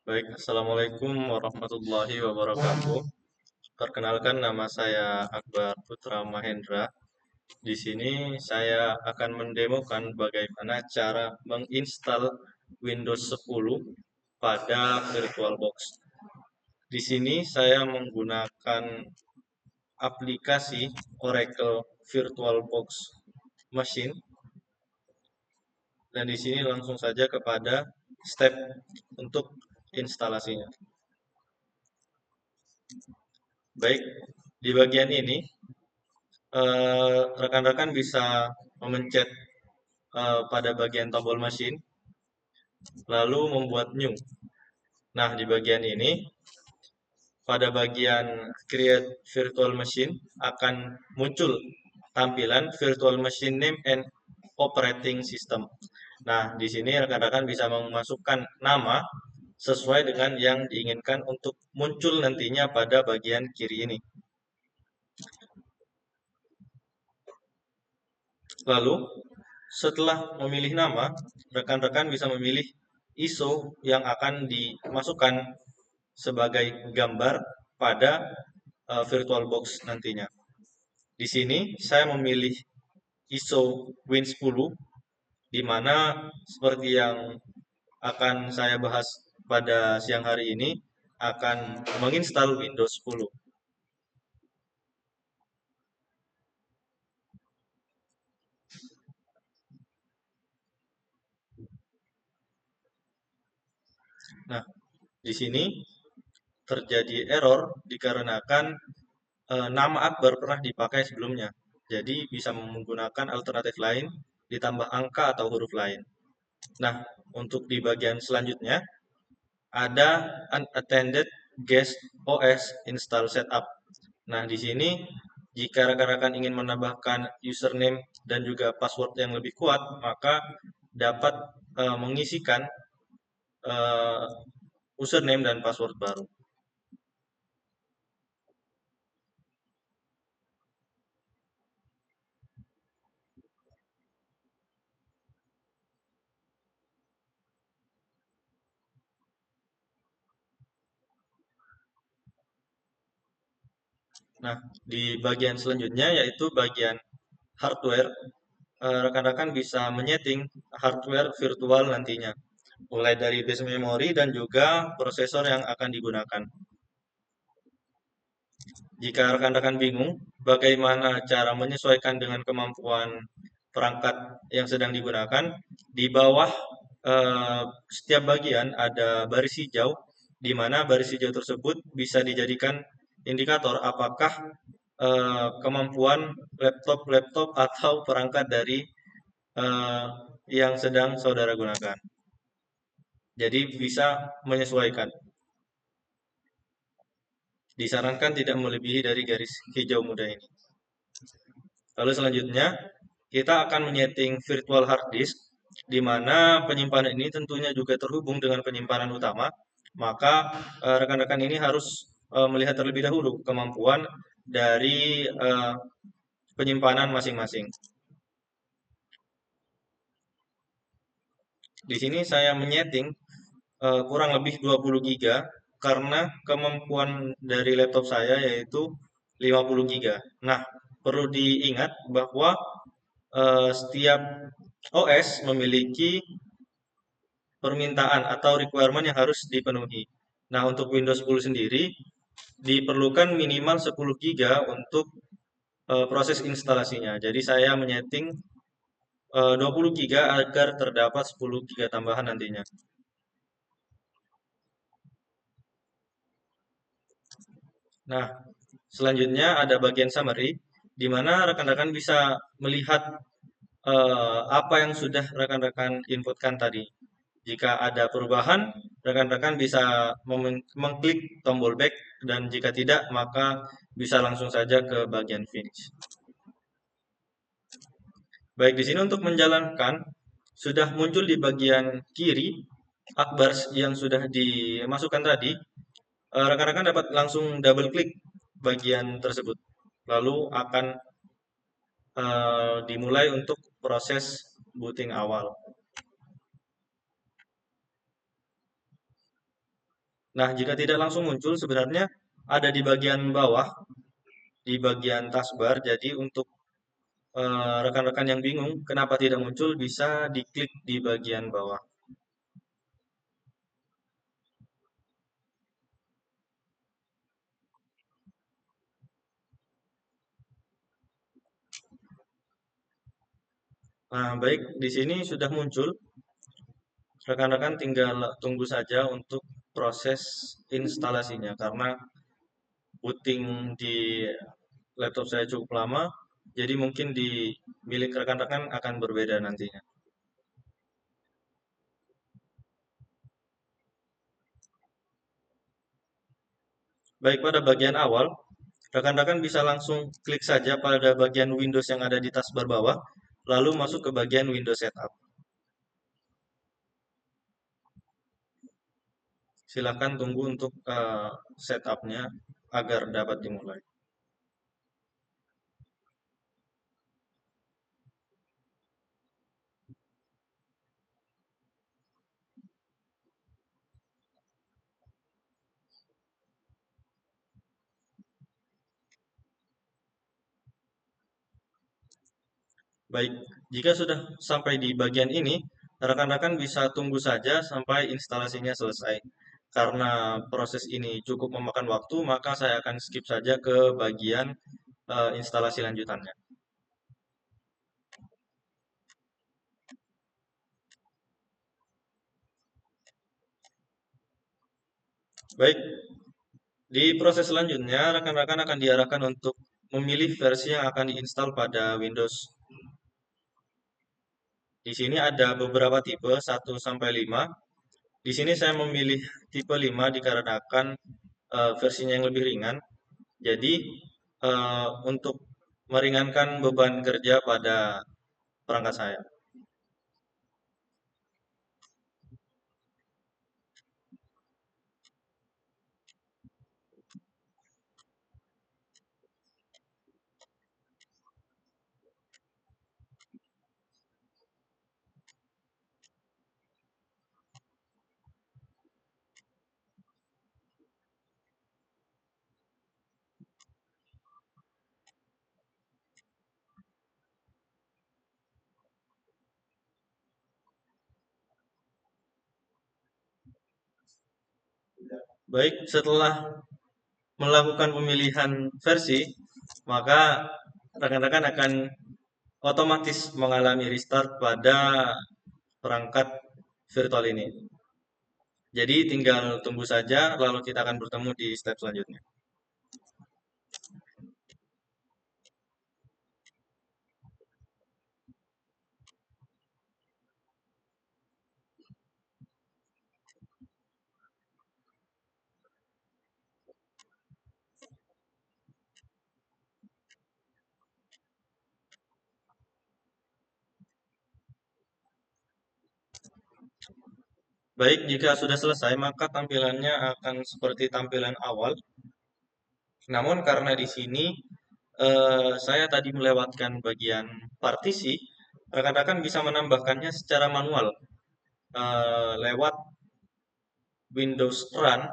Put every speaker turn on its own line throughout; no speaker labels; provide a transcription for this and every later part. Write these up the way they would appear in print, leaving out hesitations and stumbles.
Baik, Assalamualaikum warahmatullahi wabarakatuh. Perkenalkan nama saya Akbar Putra Mahendra. Di sini saya akan mendemokan bagaimana cara menginstal Windows 10 pada VirtualBox. Di sini saya menggunakan aplikasi Oracle VirtualBox Machine dan di sini langsung saja kepada step untuk instalasinya. Baik, di bagian ini rekan-rekan bisa memencet pada bagian tombol mesin, lalu membuat new. Nah, di bagian ini, pada bagian create virtual machine akan muncul tampilan virtual machine name and operating system. Nah, di sini rekan-rekan bisa memasukkan nama sesuai dengan yang diinginkan untuk muncul nantinya pada bagian kiri ini. Lalu, setelah memilih nama, rekan-rekan bisa memilih ISO yang akan dimasukkan sebagai gambar pada VirtualBox nantinya. Di sini saya memilih ISO Win10, di mana seperti yang akan saya bahas pada siang hari ini, akan menginstal Windows 10. Nah, di sini terjadi error dikarenakan nama Akbar pernah dipakai sebelumnya. Jadi bisa menggunakan alternatif lain ditambah angka atau huruf lain. Nah, untuk di bagian selanjutnya ada unattended guest OS install setup. Nah, di sini jika rekan-rekan ingin menambahkan username dan juga password yang lebih kuat, maka dapat mengisikan uh, username dan password baru. Nah, di bagian selanjutnya yaitu bagian hardware, rekan-rekan bisa menyeting hardware virtual nantinya, mulai dari base memory dan juga prosesor yang akan digunakan. Jika rekan-rekan bingung bagaimana cara menyesuaikan dengan kemampuan perangkat yang sedang digunakan, di bawah setiap bagian ada baris hijau, di mana baris hijau tersebut bisa dijadikan indikator apakah kemampuan laptop atau perangkat dari eh, yang sedang saudara gunakan. Jadi bisa menyesuaikan. Disarankan tidak melebihi dari garis hijau muda ini. Lalu selanjutnya kita akan menyeting virtual hard disk, di mana penyimpanan ini tentunya juga terhubung dengan penyimpanan utama. Maka rekan-rekan ini harus melihat terlebih dahulu kemampuan dari penyimpanan masing-masing. Di sini saya menyeting kurang lebih 20 GB karena kemampuan dari laptop saya yaitu 50 GB. Nah, perlu diingat bahwa setiap OS memiliki permintaan atau requirement yang harus dipenuhi. Nah, untuk Windows 10 sendiri diperlukan minimal 10 GB untuk proses instalasinya. Jadi saya menyeting 20 GB agar terdapat 10 GB tambahan nantinya. Nah, selanjutnya ada bagian summary, di mana rekan-rekan bisa melihat apa yang sudah rekan-rekan inputkan tadi. Jika ada perubahan, rekan-rekan bisa mengklik tombol back, dan jika tidak, maka bisa langsung saja ke bagian finish. Baik, di sini untuk menjalankan, sudah muncul di bagian kiri, Akbar yang sudah dimasukkan tadi, rekan-rekan dapat langsung double klik bagian tersebut. Lalu akan dimulai untuk proses booting awal. Nah, jika tidak langsung muncul, sebenarnya ada di bagian bawah, di bagian taskbar. Jadi untuk rekan-rekan yang bingung kenapa tidak muncul, bisa diklik di bagian bawah. Nah, baik, di sini sudah muncul. Rekan-rekan tinggal tunggu saja untuk proses instalasinya, karena booting di laptop saya cukup lama, jadi mungkin di milik rekan-rekan akan berbeda nantinya. Baik, pada bagian awal, rekan-rekan bisa langsung klik saja pada bagian Windows yang ada di taskbar bawah, lalu masuk ke bagian Windows Setup. Silakan tunggu untuk setupnya agar dapat dimulai. Baik, jika sudah sampai di bagian ini, rekan-rekan bisa tunggu saja sampai instalasinya selesai. Karena proses ini cukup memakan waktu, maka saya akan skip saja ke bagian instalasi lanjutannya. Baik, di proses selanjutnya, rekan-rekan akan diarahkan untuk memilih versi yang akan diinstal pada Windows. Di sini ada beberapa tipe, 1 sampai 5. Di sini saya memilih tipe 5 dikarenakan versinya yang lebih ringan. Jadi, untuk meringankan beban kerja pada perangkat saya. Baik, setelah melakukan pemilihan versi, maka rekan-rekan akan otomatis mengalami restart pada perangkat virtual ini. Jadi tinggal tunggu saja, lalu kita akan bertemu di step selanjutnya. Baik, jika sudah selesai, maka tampilannya akan seperti tampilan awal. Namun karena di sini saya tadi melewatkan bagian partisi, rekan-rekan bisa menambahkannya secara manual lewat Windows Run.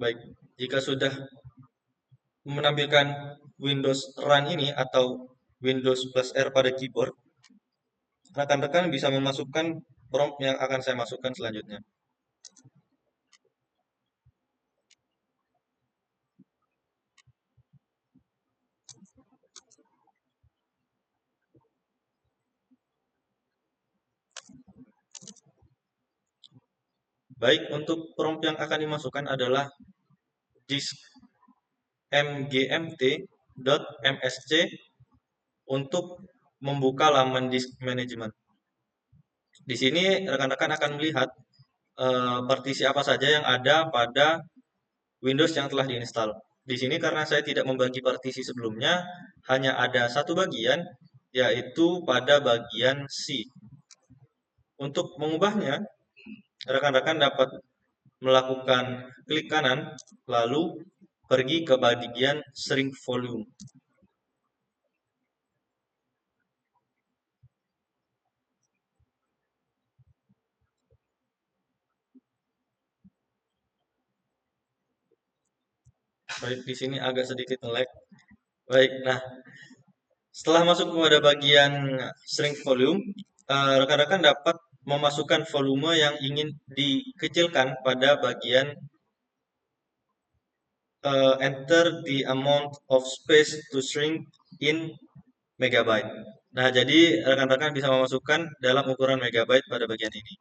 Baik, jika sudah menampilkan Windows Run ini atau Windows plus R pada keyboard, rekan-rekan bisa memasukkan prompt yang akan saya masukkan selanjutnya. Baik, untuk prompt yang akan dimasukkan adalah disk mgmt.msc untuk membuka laman disk management. Di sini rekan-rekan akan melihat partisi apa saja yang ada pada Windows yang telah diinstal. Di sini karena saya tidak membagi partisi sebelumnya, hanya ada satu bagian, yaitu pada bagian C. Untuk mengubahnya, rekan-rekan dapat melakukan klik kanan, lalu pergi ke bagian shrink volume. Baik, di sini agak sedikit nge-lag. Baik, nah setelah masuk kepada bagian shrink volume, rekan-rekan dapat memasukkan volume yang ingin dikecilkan pada bagian enter the amount of space to shrink in megabyte. Nah, jadi rekan-rekan bisa memasukkan dalam ukuran megabyte pada bagian ini.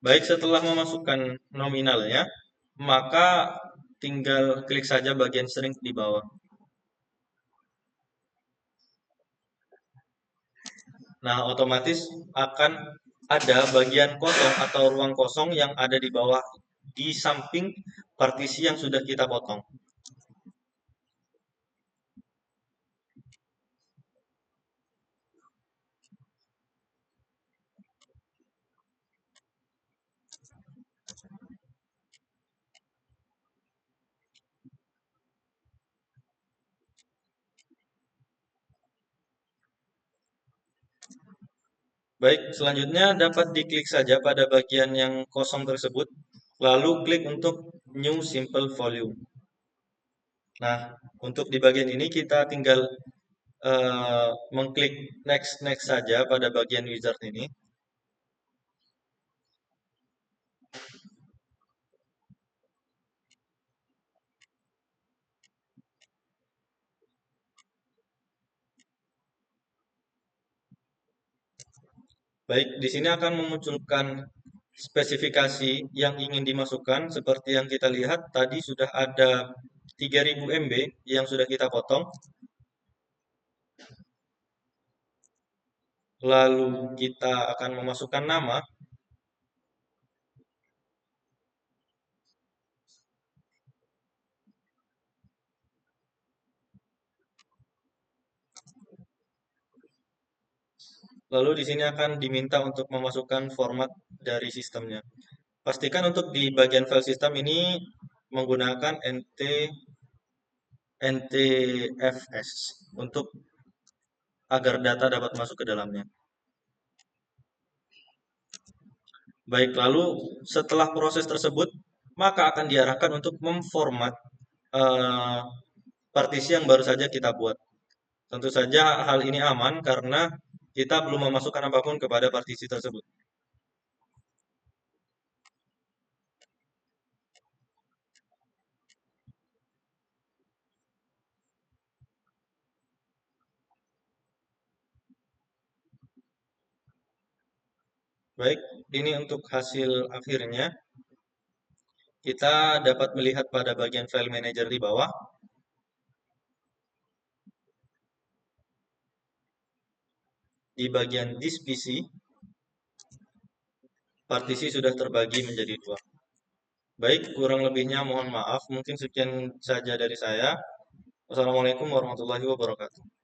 Baik, setelah memasukkan nominalnya, maka tinggal klik saja bagian shrink di bawah. Nah, otomatis akan ada bagian kosong atau ruang kosong yang ada di bawah di samping partisi yang sudah kita potong. Baik, selanjutnya dapat diklik saja pada bagian yang kosong tersebut, lalu klik untuk New Simple Volume. Nah, untuk di bagian ini kita tinggal mengklik next next saja pada bagian wizard ini. Baik, di sini akan memunculkan spesifikasi yang ingin dimasukkan. Seperti yang kita lihat tadi sudah ada 3000 MB yang sudah kita potong. Lalu kita akan memasukkan nama. Lalu di sini akan diminta untuk memasukkan format dari sistemnya. Pastikan untuk di bagian file sistem ini menggunakan NTFS untuk agar data dapat masuk ke dalamnya. Baik, lalu setelah proses tersebut, maka akan diarahkan untuk memformat eh, partisi yang baru saja kita buat. Tentu saja hal ini aman karena kita belum memasukkan apapun kepada partisi tersebut. Baik, ini untuk hasil akhirnya. Kita dapat melihat pada bagian file manager di bawah. Di bagian this PC, partisi sudah terbagi menjadi dua. Baik, kurang lebihnya mohon maaf. Mungkin sekian saja dari saya. Wassalamualaikum warahmatullahi wabarakatuh.